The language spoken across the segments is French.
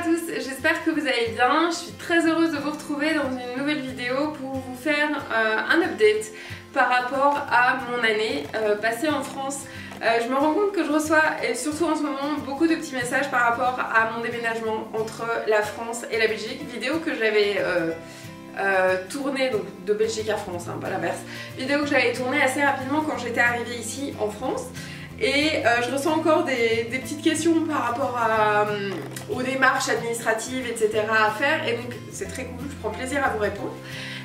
à tous, j'espère que vous allez bien. Je suis très heureuse de vous retrouver dans une nouvelle vidéo pour vous faire un update par rapport à mon année passée en France. Je me rends compte que je reçois, et surtout en ce moment, beaucoup de petits messages par rapport à mon déménagement entre la France et la Belgique. Vidéo que j'avais tournée, donc de Belgique à France, hein, pas l'inverse. Vidéo que j'avais tournée assez rapidement quand j'étais arrivée ici en France. Et je reçois encore des petites questions par rapport aux démarches administratives, etc. à faire. Et donc c'est très cool, je prends plaisir à vous répondre.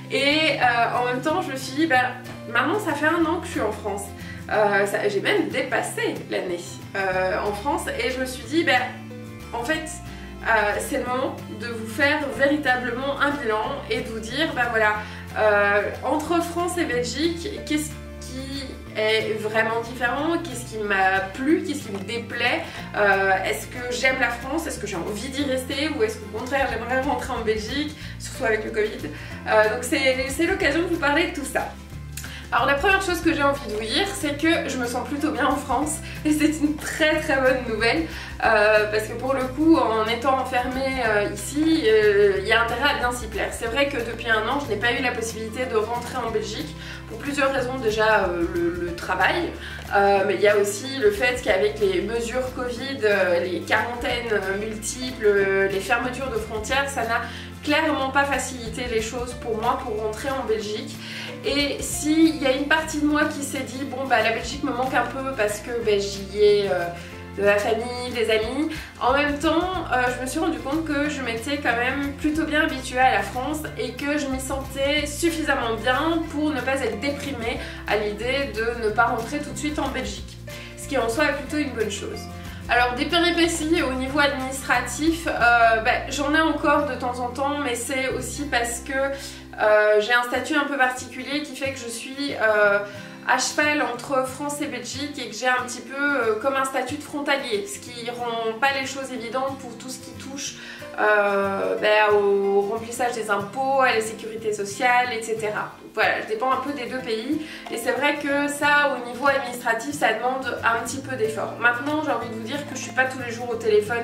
Et en même temps, je me suis dit, bah, maintenant ça fait 1 an que je suis en France. J'ai même dépassé l'année en France. Et je me suis dit, bah, en fait, c'est le moment de vous faire véritablement un bilan et de vous dire, bah voilà, entre France et Belgique, qu'est-ce qui est vraiment différent, qu'est-ce qui m'a plu, qu'est-ce qui me déplaît, est-ce que j'aime la France, est-ce que j'ai envie d'y rester ou est-ce qu'au contraire j'aimerais rentrer en Belgique, surtout avec le Covid. Donc c'est l'occasion de vous parler de tout ça. Alors la première chose que j'ai envie de vous dire, c'est que je me sens plutôt bien en France et c'est une très bonne nouvelle parce que pour le coup, en étant enfermée ici, il y a intérêt à bien s'y plaire. C'est vrai que depuis 1 an, je n'ai pas eu la possibilité de rentrer en Belgique pour plusieurs raisons. Déjà le travail, mais il y a aussi le fait qu'avec les mesures Covid, les quarantaines multiples, les fermetures de frontières, ça n'a clairement pas facilité les choses pour moi pour rentrer en Belgique. Et s'il y a une partie de moi qui s'est dit bon bah la Belgique me manque un peu parce que bah, j'y ai de la famille, des amis, en même temps je me suis rendu compte que je m'étais quand même plutôt bien habituée à la France et que je m'y sentais suffisamment bien pour ne pas être déprimée à l'idée de ne pas rentrer tout de suite en Belgique, ce qui en soi est plutôt une bonne chose. Alors des péripéties au niveau administratif, j'en ai encore de temps en temps, mais c'est aussi parce que j'ai un statut un peu particulier qui fait que je suis à cheval entre France et Belgique et que j'ai un petit peu comme un statut de frontalier, ce qui rend pas les choses évidentes pour tout ce qui touche au remplissage des impôts, à la sécurité sociale, etc. Donc voilà, je dépends un peu des 2 pays et c'est vrai que ça, au niveau administratif, ça demande un petit peu d'effort. Maintenant, j'ai envie de vous dire que je suis pas tous les jours au téléphone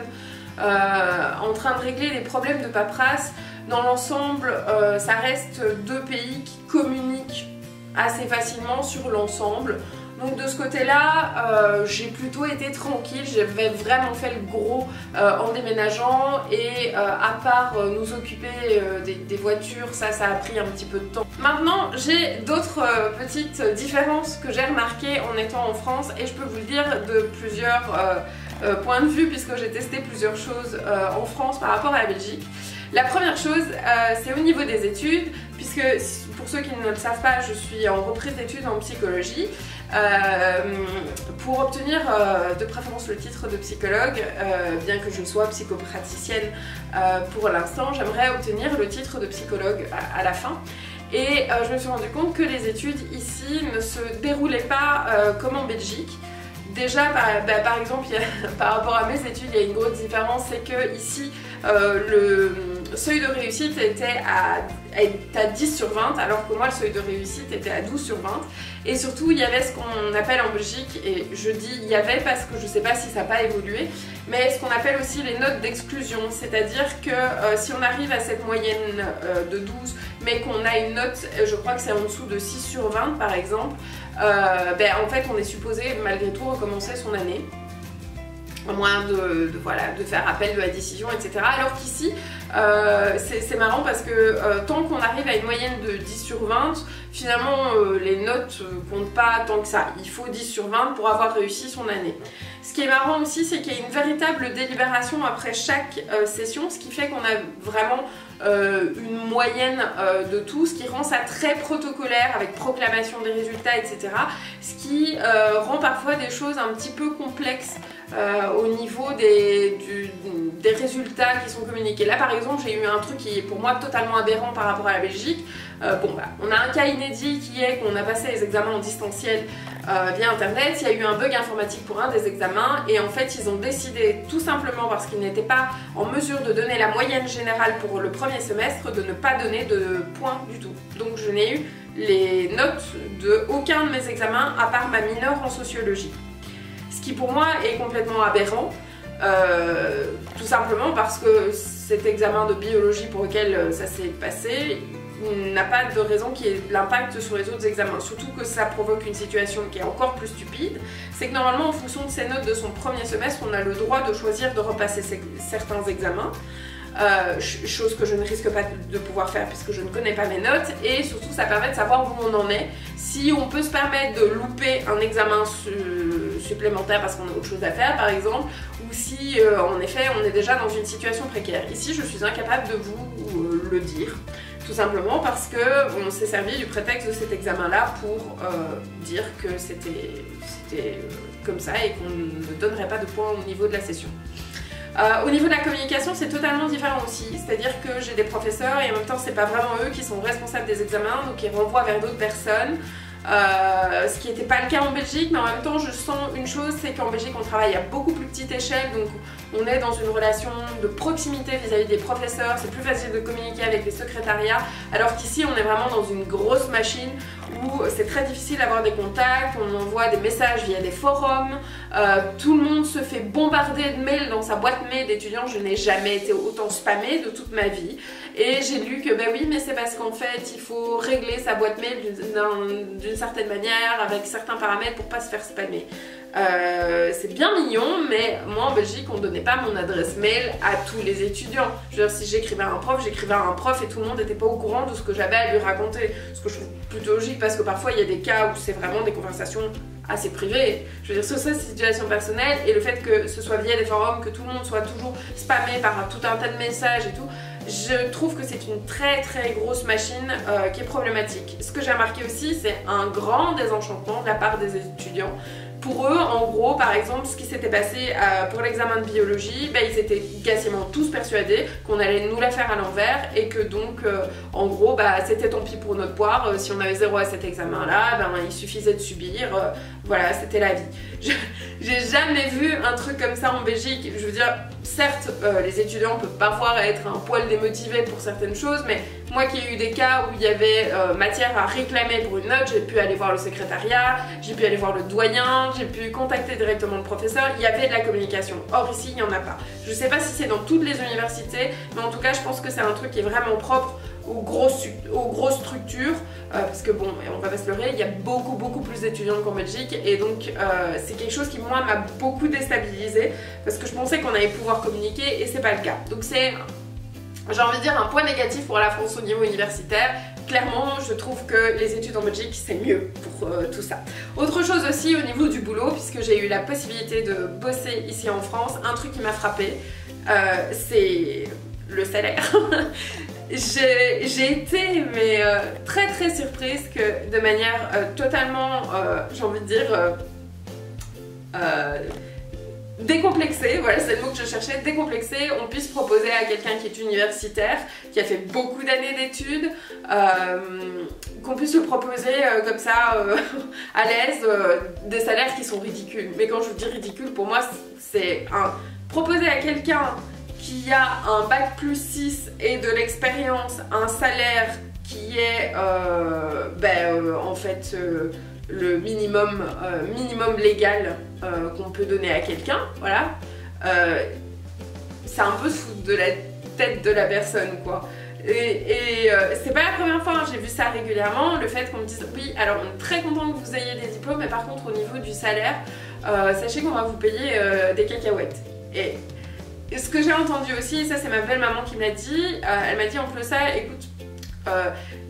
en train de régler des problèmes de paperasse. Dans l'ensemble, ça reste 2 pays qui communiquent assez facilement sur l'ensemble. Donc de ce côté-là, j'ai plutôt été tranquille, j'avais vraiment fait le gros en déménageant et à part nous occuper des voitures, ça a pris un petit peu de temps. Maintenant, j'ai d'autres petites différences que j'ai remarquées en étant en France et je peux vous le dire de plusieurs points de vue puisque j'ai testé plusieurs choses en France par rapport à la Belgique. La première chose, c'est au niveau des études, puisque pour ceux qui ne le savent pas, je suis en reprise d'études en psychologie. Pour obtenir de préférence le titre de psychologue, bien que je sois psychopraticienne pour l'instant, j'aimerais obtenir le titre de psychologue à la fin. Et je me suis rendu compte que les études ici ne se déroulaient pas comme en Belgique. Déjà, par exemple, par rapport à mes études, il y a une grosse différence, c'est que ici, le seuil de réussite était à 10 sur 20, alors que moi, le seuil de réussite était à 12 sur 20. Et surtout, il y avait ce qu'on appelle en Belgique, et je dis il y avait parce que je ne sais pas si ça n'a pas évolué, mais ce qu'on appelle aussi les notes d'exclusion, c'est-à-dire que si on arrive à cette moyenne de 12, mais qu'on a une note, je crois que c'est en dessous de 6 sur 20 par exemple, en fait on est supposé malgré tout recommencer son année, à moins de faire appel de la décision, etc. Alors qu'ici, c'est marrant parce que tant qu'on arrive à une moyenne de 10 sur 20, finalement les notes comptent pas tant que ça. Il faut 10 sur 20 pour avoir réussi son année. Ce qui est marrant aussi, c'est qu'il y a une véritable délibération après chaque session, ce qui fait qu'on a vraiment une moyenne de tout, ce qui rend ça très protocolaire avec proclamation des résultats, etc. Ce qui rend parfois des choses un petit peu complexes au niveau des résultats qui sont communiqués. Là par exemple, j'ai eu un truc qui est pour moi totalement aberrant par rapport à la Belgique. On a un cas inédit qui est qu'on a passé les examens en distanciel via internet. Il y a eu un bug informatique pour un des examens et en fait ils ont décidé tout simplement parce qu'ils n'étaient pas en mesure de donner la moyenne générale pour le premier semestre de ne pas donner de points du tout. Donc je n'ai eu les notes de aucun de mes examens à part ma mineure en sociologie. Ce qui pour moi est complètement aberrant. tout simplement parce que cet examen de biologie pour lequel ça s'est passé n'a pas de raison qu'il y ait de l'impact sur les autres examens, surtout que ça provoque une situation qui est encore plus stupide, c'est que normalement en fonction de ses notes de son premier semestre, on a le droit de choisir de repasser certains examens, chose que je ne risque pas de pouvoir faire puisque je ne connais pas mes notes, et surtout ça permet de savoir où on en est, si on peut se permettre de louper un examen supplémentaire parce qu'on a autre chose à faire par exemple, ou si en effet on est déjà dans une situation précaire. Ici je suis incapable de vous le dire, tout simplement parce qu'on s'est servi du prétexte de cet examen-là pour dire que c'était comme ça et qu'on ne donnerait pas de points au niveau de la session. Au niveau de la communication, c'est totalement différent aussi, c'est-à-dire que j'ai des professeurs et en même temps c'est pas vraiment eux qui sont responsables des examens, donc ils renvoient vers d'autres personnes. Ce qui n'était pas le cas en Belgique, mais en même temps je sens une chose, c'est qu'en Belgique on travaille à beaucoup plus petite échelle, donc on est dans une relation de proximité vis-à-vis des professeurs, c'est plus facile de communiquer avec les secrétariats, alors qu'ici on est vraiment dans une grosse machine où c'est très difficile d'avoir des contacts, on envoie des messages via des forums, tout le monde se fait bombarder de mails dans sa boîte mail d'étudiants, je n'ai jamais été autant spammée de toute ma vie, et j'ai lu que ben oui mais c'est parce qu'en fait il faut régler sa boîte mail d'une certaine manière, avec certains paramètres pour pas se faire spammer. C'est bien mignon, mais moi en Belgique on donnait pas mon adresse mail à tous les étudiants. Je veux dire, si j'écrivais à un prof, j'écrivais à un prof et tout le monde n'était pas au courant de ce que j'avais à lui raconter. Ce que je trouve plutôt logique parce que parfois il y a des cas où c'est vraiment des conversations assez privées. Je veux dire, sur cette situation personnelle et le fait que ce soit via des forums, que tout le monde soit toujours spammé par tout un tas de messages et tout, je trouve que c'est une très grosse machine qui est problématique. Ce que j'ai remarqué aussi, c'est un grand désenchantement de la part des étudiants. Pour eux, en gros, par exemple, ce qui s'était passé pour l'examen de biologie, ils étaient quasiment tous persuadés qu'on allait nous la faire à l'envers et que donc, en gros, c'était tant pis pour notre poire. Si on avait 0 à cet examen-là, il suffisait de subir. Voilà, c'était la vie. J'ai jamais vu un truc comme ça en Belgique. Je veux dire, certes, les étudiants peuvent parfois être un poil démotivés pour certaines choses, mais moi qui ai eu des cas où il y avait matière à réclamer pour une note, j'ai pu aller voir le secrétariat, j'ai pu aller voir le doyen, j'ai pu contacter directement le professeur, il y avait de la communication. Or ici, il n'y en a pas. Je ne sais pas si c'est dans toutes les universités, mais en tout cas, je pense que c'est un truc qui est vraiment propre aux grosses structures, parce que bon, on va pas se leurrer, il y a beaucoup plus d'étudiants qu'en Belgique, et donc c'est quelque chose qui moi m'a beaucoup déstabilisée, parce que je pensais qu'on allait pouvoir communiquer, et c'est pas le cas. Donc c'est, j'ai envie de dire, un point négatif pour la France au niveau universitaire. Clairement, je trouve que les études en Belgique, c'est mieux pour tout ça. Autre chose aussi au niveau du boulot, puisque j'ai eu la possibilité de bosser ici en France, un truc qui m'a frappée, c'est le salaire. J'ai été très surprise que de manière totalement, j'ai envie de dire, décomplexée, voilà c'est le mot que je cherchais, décomplexée, on puisse proposer à quelqu'un qui est universitaire, qui a fait beaucoup d'années d'études, qu'on puisse lui proposer comme ça, à l'aise, des salaires qui sont ridicules. Mais quand je vous dis ridicule, pour moi c'est proposer à quelqu'un qui a un bac plus 6 et de l'expérience, un salaire qui est en fait le minimum légal qu'on peut donner à quelqu'un, voilà, c'est un peu se foutre de la tête de la personne quoi. Et c'est pas la première fois, hein, j'ai vu ça régulièrement, le fait qu'on me dise oui alors on est très content que vous ayez des diplômes, mais par contre au niveau du salaire, sachez qu'on va vous payer des cacahuètes. Et ce que j'ai entendu aussi, ça c'est ma belle maman qui me l'a dit, elle m'a dit en plus ça, écoute,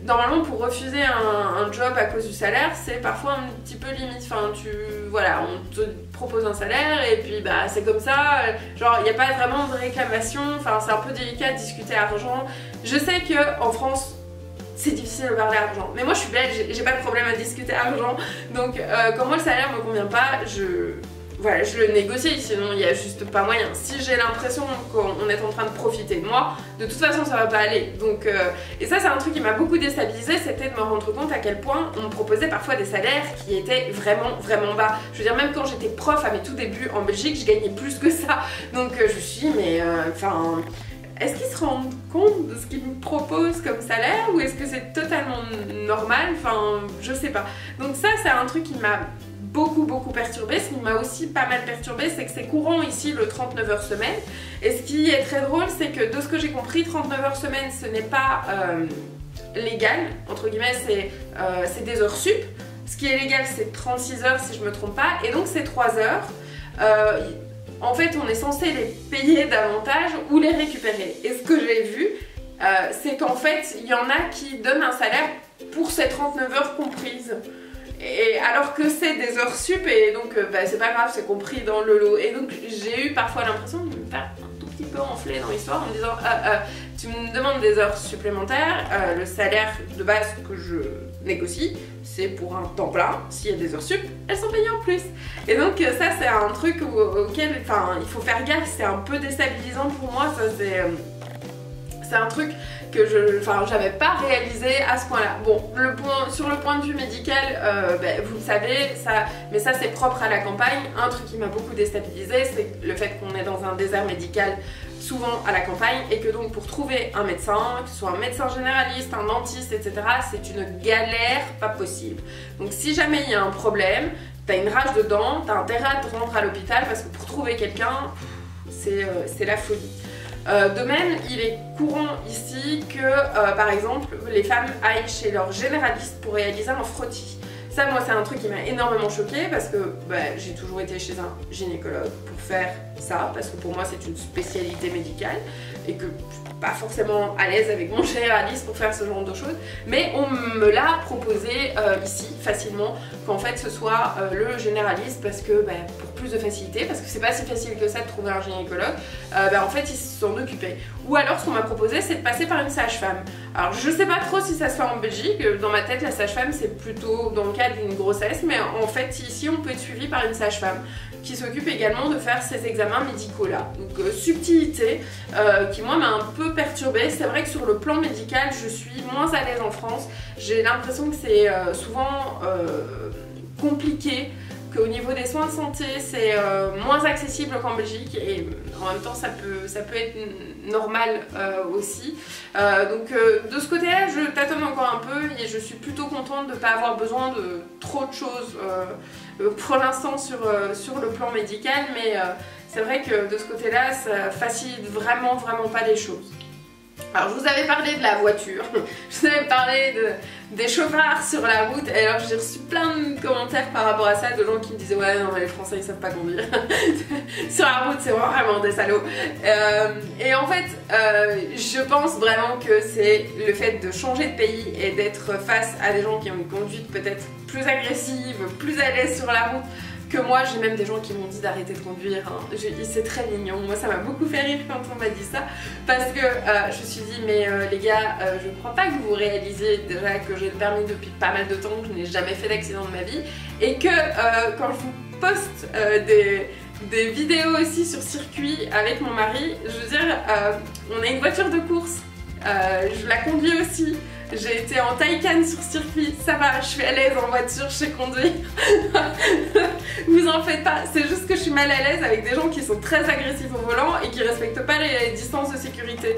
normalement pour refuser un job à cause du salaire, c'est parfois un petit peu limite, enfin voilà, on te propose un salaire et puis c'est comme ça, genre il n'y a pas vraiment de réclamation, enfin c'est un peu délicat de discuter argent. Je sais qu'en France, c'est difficile de parler argent, mais moi je suis belge, j'ai pas de problème à discuter argent, donc quand moi le salaire me convient pas, voilà, je le négocie, sinon il n'y a juste pas moyen. Si j'ai l'impression qu'on est en train de profiter de moi, de toute façon ça va pas aller. Donc, et ça c'est un truc qui m'a beaucoup déstabilisée, c'était de me rendre compte à quel point on me proposait parfois des salaires qui étaient vraiment bas. Je veux dire, même quand j'étais prof à mes tout débuts en Belgique, je gagnais plus que ça. Donc je me suis dit, mais enfin... est-ce qu'ils se rendent compte de ce qu'ils me proposent comme salaire ou est-ce que c'est totalement normal? Enfin, je sais pas. Donc ça, c'est un truc qui m'a beaucoup perturbé. Ce qui m'a aussi pas mal perturbé, c'est que c'est courant ici le 39 heures semaine. Et ce qui est très drôle, c'est que de ce que j'ai compris, 39 heures semaine, ce n'est pas légal, entre guillemets, c'est des heures sup. Ce qui est légal, c'est 36 heures si je me trompe pas, et donc c'est 3 heures. En fait, on est censé les payer davantage ou les récupérer. Et ce que j'ai vu, c'est qu'en fait, il y en a qui donnent un salaire pour ces 39 heures comprises. Et alors que c'est des heures sup, et donc c'est pas grave, c'est compris dans le lot. Et donc j'ai eu parfois l'impression de me faire un tout petit peu enfler dans l'histoire en me disant tu me demandes des heures supplémentaires, le salaire de base que je négocie, c'est pour un temps plein. S'il y a des heures sup, elles sont payées en plus. Et donc ça c'est un truc auquel il faut faire gaffe, c'est un peu déstabilisant pour moi, ça c'est un truc que j'avais pas réalisé à ce point-là. Bon, sur le point de vue médical, vous le savez, mais ça c'est propre à la campagne. Un truc qui m'a beaucoup déstabilisé, c'est le fait qu'on est dans un désert médical, souvent à la campagne, et que donc pour trouver un médecin, que ce soit un médecin généraliste, un dentiste, etc., c'est une galère pas possible. Donc si jamais il y a un problème, t'as une rage de dents, t'as intérêt à te rendre à l'hôpital parce que pour trouver quelqu'un, c'est la folie. De même, il est courant ici que, par exemple, les femmes aillent chez leur généraliste pour réaliser un frottis. Ça, moi, c'est un truc qui m'a énormément choquée parce que j'ai toujours été chez un gynécologue pour faire ça, parce que pour moi, c'est une spécialité médicale et que je suis pas forcément à l'aise avec mon généraliste pour faire ce genre de choses. Mais on me l'a proposé ici, facilement, qu'en fait, ce soit le généraliste parce que, pour plus de facilité, parce que c'est pas si facile que ça de trouver un gynécologue, en fait, ils s'en occupaient. Ou alors, ce qu'on m'a proposé, c'est de passer par une sage-femme. Alors, je sais pas trop si ça se fait en Belgique. Dans ma tête, la sage-femme, c'est plutôt dans le cadre d'une grossesse, mais en fait, ici, on peut être suivi par une sage-femme qui s'occupe également de faire ces examens médicaux-là. Donc, subtilité qui, moi, m'a un peu perturbée. C'est vrai que sur le plan médical, je suis moins à l'aise en France. J'ai l'impression que c'est souvent compliqué, qu'au niveau des soins de santé, c'est moins accessible qu'en Belgique, et en même temps, ça peut être normal aussi. De ce côté-là, je tâtonne encore un peu et je suis plutôt contente de ne pas avoir besoin de trop de choses pour l'instant sur le plan médical, mais c'est vrai que de ce côté-là, ça facilite vraiment pas les choses. Alors je vous avais parlé de la voiture, je vous avais parlé des chauffards sur la route, et alors j'ai reçu plein de commentaires par rapport à ça, de gens qui me disaient ouais non mais les Français ils savent pas conduire, sur la route c'est vraiment des salauds. Et en fait je pense vraiment que c'est le fait de changer de pays et d'être face à des gens qui ont une conduite peut-être plus agressive, plus à l'aise sur la route que moi. J'ai même des gens qui m'ont dit d'arrêter de conduire, hein. C'est très mignon, moi ça m'a beaucoup fait rire quand on m'a dit ça, parce que je me suis dit mais les gars, je crois pas que vous réalisez déjà que j'ai le permis depuis pas mal de temps, que je n'ai jamais fait d'accident de ma vie, et que quand je vous poste des vidéos aussi sur circuit avec mon mari, je veux dire, on a une voiture de course, je la conduis aussi. J'ai été en Taycan sur circuit, ça va, je suis à l'aise en voiture, je sais conduire. Vous en faites pas, c'est juste que je suis mal à l'aise avec des gens qui sont très agressifs au volant et qui respectent pas les distances de sécurité.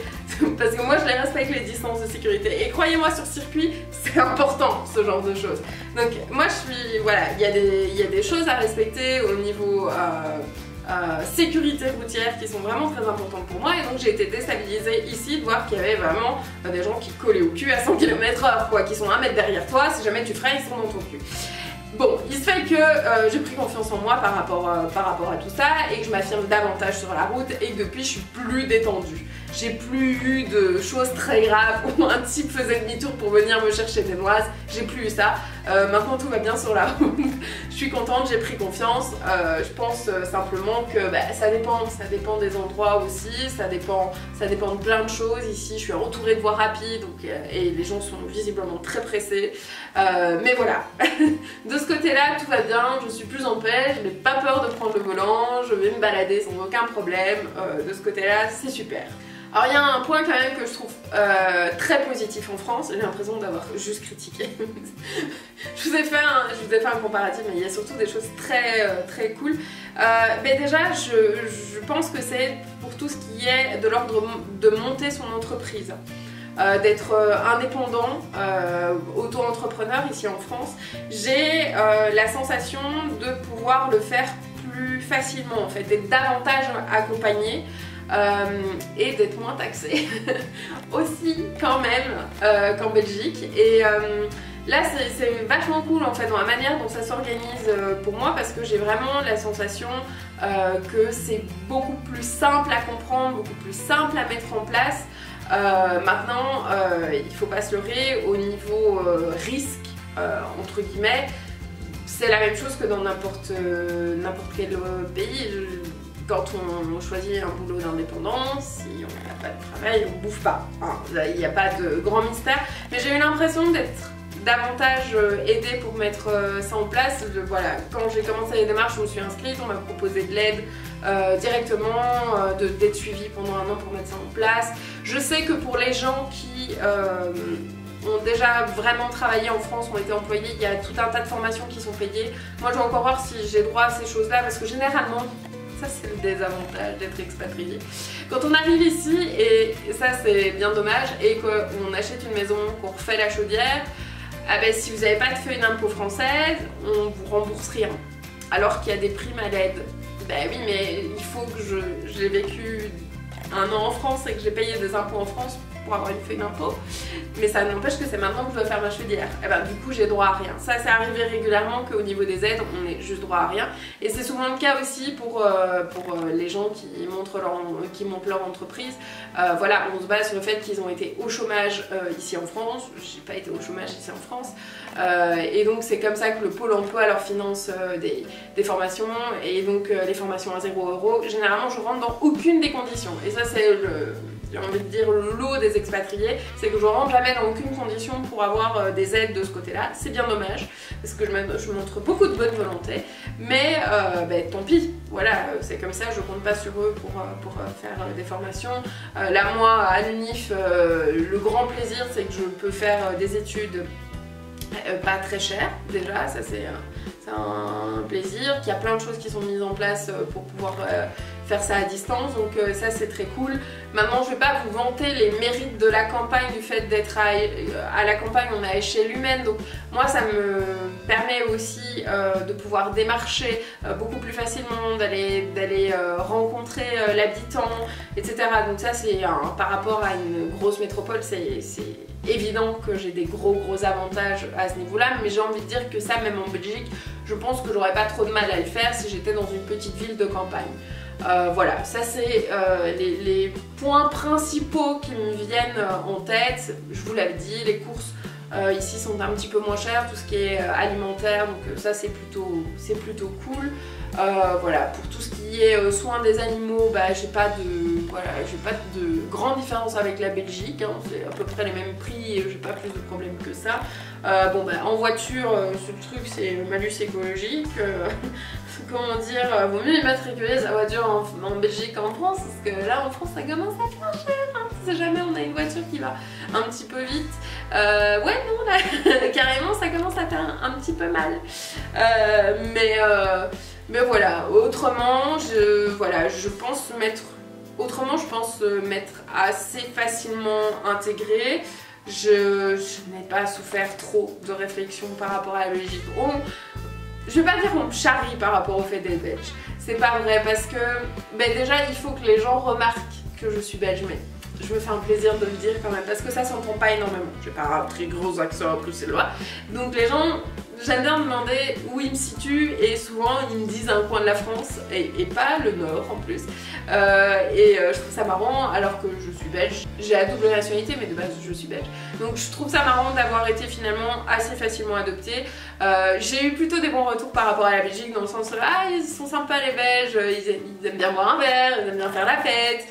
Parce que moi je les respecte, les distances de sécurité. Et croyez-moi, sur circuit, c'est important ce genre de choses. Donc moi je suis, voilà, il y a des choses à respecter au niveau sécurité routière qui sont vraiment très importantes pour moi, et donc j'ai été déstabilisée ici de voir qu'il y avait vraiment des gens qui collaient au cul à 100 km/h, quoi, qui sont 1 mètre derrière toi, si jamais tu freines ils sont dans ton cul. Bon, il se fait que j'ai pris confiance en moi par rapport à tout ça, et que je m'affirme davantage sur la route, et que depuis je suis plus détendue. J'ai plus eu de choses très graves où un type faisait demi-tour pour venir me chercher des noises, j'ai plus eu ça. Maintenant tout va bien sur la route, je suis contente, j'ai pris confiance. Je pense simplement que ça dépend des endroits aussi, ça dépend de plein de choses. Ici je suis entourée de voies rapides, donc, et les gens sont visiblement très pressés. Mais voilà, de ce côté-là tout va bien, je suis plus en paix, je n'ai pas peur de prendre le volant, je vais me balader sans aucun problème. De ce côté-là c'est super. Alors il y a un point quand même que je trouve très positif en France, j'ai l'impression d'avoir juste critiqué. je vous ai fait un comparatif, mais il y a surtout des choses très cool. Mais déjà je pense que c'est pour tout ce qui est de l'ordre de monter son entreprise. d'être indépendant, auto-entrepreneur ici en France, j'ai la sensation de pouvoir le faire plus facilement en fait, d'être davantage accompagnée et d'être moins taxée aussi quand même qu'en Belgique. Et là c'est vachement cool en fait dans la manière dont ça s'organise pour moi, parce que j'ai vraiment la sensation que c'est beaucoup plus simple à comprendre, beaucoup plus simple à mettre en place. Maintenant, il ne faut pas se leurrer, au niveau risque, entre guillemets, c'est la même chose que dans n'importe quel pays. Quand on choisit un boulot d'indépendant, si on n'a pas de travail, on ne bouffe pas. Hein. Il n'y a pas de grand mystère. Mais j'ai eu l'impression d'être davantage aidée pour mettre ça en place. Voilà, quand j'ai commencé les démarches, je me suis inscrite, on m'a proposé de l'aide directement, d'être suivie pendant un an pour mettre ça en place. Je sais que pour les gens qui ont déjà vraiment travaillé en France, ont été employés, il y a tout un tas de formations qui sont payées. Moi je vais encore voir si j'ai droit à ces choses-là, parce que généralement, ça c'est le désavantage d'être expatrié. Quand on arrive ici, et ça c'est bien dommage, et qu'on achète une maison, qu'on refait la chaudière, ah ben, si vous n'avez pas de feuille d'impôt française, on vous rembourse rien. Alors qu'il y a des primes à l'aide. Ben oui, mais il faut que j'ai vécu un an en France et que j'ai payé des impôts en France pour avoir une feuille d'impôt. Mais ça n'empêche que c'est maintenant que je dois faire ma chaudière. Et ben du coup j'ai droit à rien. Ça c'est arrivé régulièrement qu'au niveau des aides on ait juste droit à rien. Et c'est souvent le cas aussi pour les gens qui montent leur entreprise. Voilà, on se base sur le fait qu'ils ont été au chômage ici en France. J'ai pas été au chômage ici en France. Et donc c'est comme ça que le Pôle emploi leur finance des formations. Et donc les formations à 0 €, généralement je rentre dans aucune des conditions. Et ça c'est j'ai envie de dire le lot des expatriés, c'est que je rentre jamais dans aucune condition pour avoir des aides de ce côté-là. C'est bien dommage, parce que je montre beaucoup de bonne volonté, mais ben, tant pis, voilà, c'est comme ça, je compte pas sur eux pour faire des formations. Là moi, à l'UNIF, le grand plaisir c'est que je peux faire des études pas très chères, déjà, ça c'est un plaisir, qu'il y a plein de choses qui sont mises en place pour pouvoir faire ça à distance, donc ça c'est très cool. Maintenant je vais pas vous vanter les mérites de la campagne, du fait d'être à la campagne, on est à échelle humaine, donc moi ça me permet aussi de pouvoir démarcher beaucoup plus facilement, d'aller rencontrer l'habitant, etc. Donc ça c'est par rapport à une grosse métropole, c'est évident que j'ai des gros avantages à ce niveau-là, mais j'ai envie de dire que ça, même en Belgique, je pense que j'aurais pas trop de mal à le faire si j'étais dans une petite ville de campagne. Voilà, ça c'est les points principaux qui me viennent en tête. Je vous l'avais dit, les courses ici sont un petit peu moins chères, tout ce qui est alimentaire, donc ça c'est plutôt cool. Voilà, pour tout ce qui est soins des animaux, bah, j'ai pas de grande différence avec la Belgique, hein, c'est à peu près les mêmes prix, j'ai pas plus de problèmes que ça. Bon, bah, en voiture, ce truc c'est le malus écologique. Comment dire, vaut mieux immatriculer sa voiture en Belgique qu'en France, parce que là en France ça commence à faire cher, hein, si jamais on a une voiture qui va un petit peu vite. Ouais non là, carrément ça commence à faire un petit peu mal. Mais voilà, autrement je pense m'être assez facilement intégrée. Je n'ai pas souffert trop de réflexion par rapport à la Belgique. Je vais pas dire qu'on me charrie par rapport au fait d'être belge, c'est pas vrai, parce que ben déjà il faut que les gens remarquent que je suis belge, mais je me fais un plaisir de le dire quand même, parce que ça s'entend pas énormément, j'ai pas un très gros accent à Bruxellois, donc les gens, j'aime bien demander où ils me situent, et souvent ils me disent un coin de la France, et pas le nord en plus, je trouve ça marrant alors que je suis belge, j'ai la double nationalité mais de base je suis belge, donc je trouve ça marrant d'avoir été finalement assez facilement adoptée. J'ai eu plutôt des bons retours par rapport à la Belgique, dans le sens où ils sont sympas les Belges, ils aiment bien boire un verre, ils aiment bien faire la fête,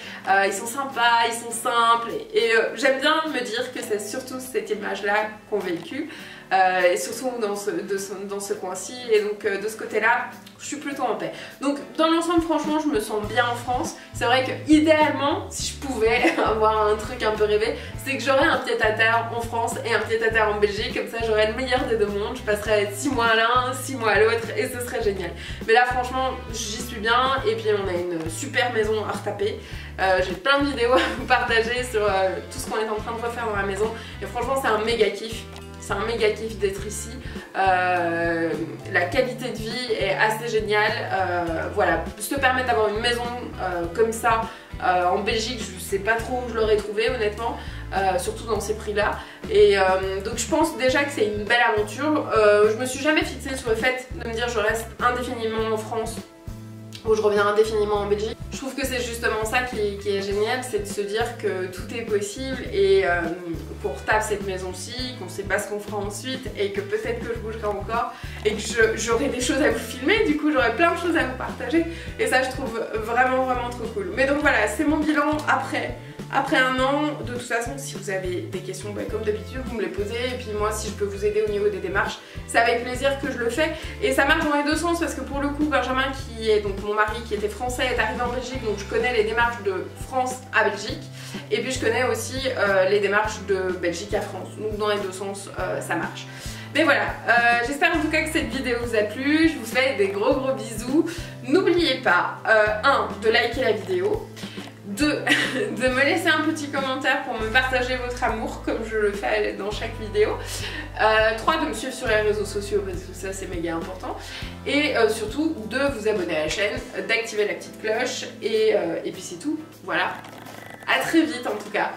ils sont sympas, ils sont simples, et j'aime bien me dire que c'est surtout cette image-là qu'on véhicule, et surtout dans ce coin-ci, et donc de ce côté-là, je je suis plutôt en paix. Donc dans l'ensemble franchement je me sens bien en France. C'est vrai que idéalement si je pouvais avoir un truc un peu rêvé, c'est que j'aurais un pied-à-terre en France et un pied-à-terre en Belgique, comme ça j'aurais le meilleur des deux mondes, je passerais 6 mois à l'un, 6 mois à l'autre et ce serait génial. Mais là franchement j'y suis bien et puis on a une super maison à retaper. J'ai plein de vidéos à vous partager sur tout ce qu'on est en train de refaire dans la maison et franchement c'est un méga kiff. C'est un méga kiff d'être ici. La qualité de vie est assez géniale. Voilà, se permettre d'avoir une maison comme ça en Belgique, je sais pas trop où je l'aurais trouvé honnêtement, surtout dans ces prix-là. Et donc je pense déjà que c'est une belle aventure. Je me suis jamais fixée sur le fait de me dire je reste indéfiniment en France ou je reviens indéfiniment en Belgique. Je trouve que c'est justement ça qui est génial, c'est de se dire que tout est possible et qu'on retape cette maison-ci, qu'on sait pas ce qu'on fera ensuite et que peut-être que je bougerai encore et que j'aurai des choses à vous filmer, du coup j'aurai plein de choses à vous partager et ça je trouve vraiment trop cool. Mais donc voilà, c'est mon bilan après un an. De toute façon si vous avez des questions, bah, comme d'habitude vous me les posez et puis moi si je peux vous aider au niveau des démarches, c'est avec plaisir que je le fais et ça marche dans les deux sens parce que pour le coup Benjamin qui est donc mon mari qui était français est arrivé en Belgique, donc je connais les démarches de France à Belgique et puis je connais aussi les démarches de Belgique à France, donc dans les deux sens ça marche. Mais voilà, j'espère en tout cas que cette vidéo vous a plu, je vous fais des gros bisous. N'oubliez pas, 1, de liker la vidéo, 2, de me laisser un petit commentaire pour me partager votre amour comme je le fais dans chaque vidéo, 3, de me suivre sur les réseaux sociaux parce que ça c'est méga important, et surtout de vous abonner à la chaîne, d'activer la petite cloche et puis c'est tout, voilà. À très vite en tout cas.